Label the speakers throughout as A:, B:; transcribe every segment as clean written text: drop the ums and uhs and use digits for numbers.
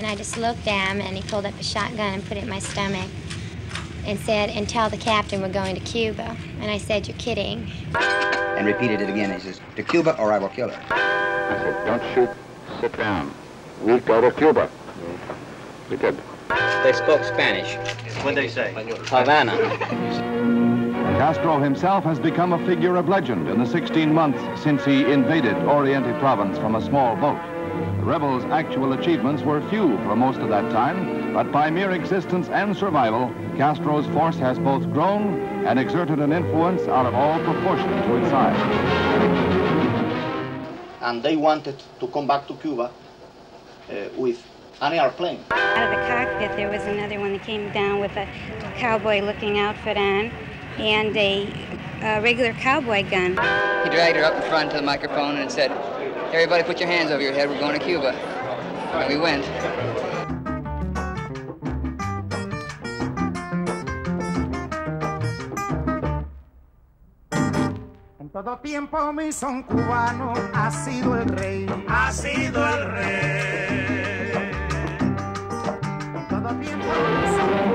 A: And I just looked at him, and he pulled up a shotgun and put it in my stomach and said, "And tell the captain we're going to Cuba." And I said, "You're kidding."
B: And repeated it again. He says, "To Cuba or I will kill her."
C: I said, "Don't shoot, sit down. We go to Cuba." We did.
D: They spoke Spanish.
E: What'd they say?
D: Havana.
F: Castro himself has become a figure of legend in the 16 months since he invaded Oriente Province from a small boat. The rebels' actual achievements were few for most of that time, but by mere existence and survival, Castro's force has both grown and exerted an influence out of all proportion to its size.
G: And they wanted to come back to Cuba with an airplane.
H: Out of the cockpit, there was another one that came down with a cowboy-looking outfit on and a regular cowboy gun.
D: He dragged her up in front to the microphone and said, "Everybody put your hands over your head, we're going to Cuba." And we went.
I: En todo tiempo mi son cubano ha sido el rey. Ha sido el rey. En todo tiempo mi son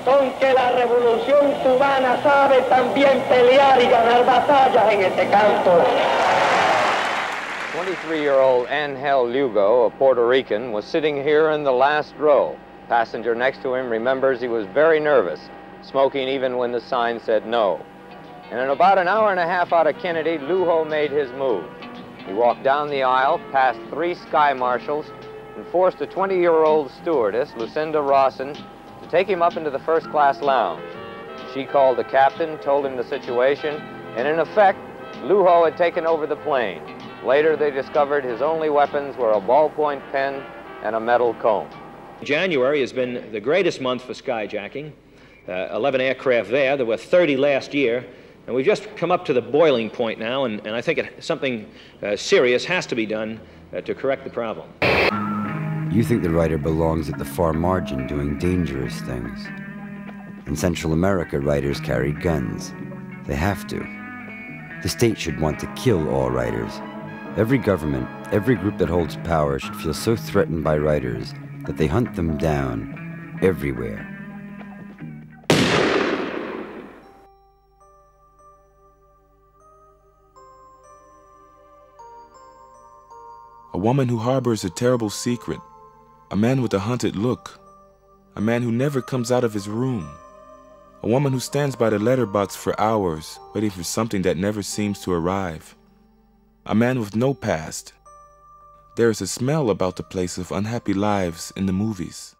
J: con que la revolución cubana sabe también pelear y ganar batallas en este campo.
K: 23-year-old Angel Lugo, a Puerto Rican, was sitting here in the last row. Passenger next to him remembers he was very nervous, smoking even when the sign said no. And in about an hour and a half out of Kennedy, Lugo made his move. He walked down the aisle, past 3 sky marshals, and forced a 20-year-old stewardess, Lucinda Rawson, to take him up into the first-class lounge. She called the captain, told him the situation, and in effect, Lugo had taken over the plane. Later, they discovered his only weapons were a ballpoint pen and a metal comb.
E: January has been the greatest month for skyjacking. 11 aircraft there. There were 30 last year. And we've just come up to the boiling point now, and I think something serious has to be done to correct the problem.
L: You think the writer belongs at the far margin doing dangerous things. In Central America, writers carry guns. They have to. The state should want to kill all writers. Every government, every group that holds power should feel so threatened by writers that they hunt them down everywhere.
M: A woman who harbors a terrible secret. A man with a hunted look. A man who never comes out of his room. A woman who stands by the letterbox for hours, waiting for something that never seems to arrive. A man with no past. There is a smell about the place of unhappy lives in the movies.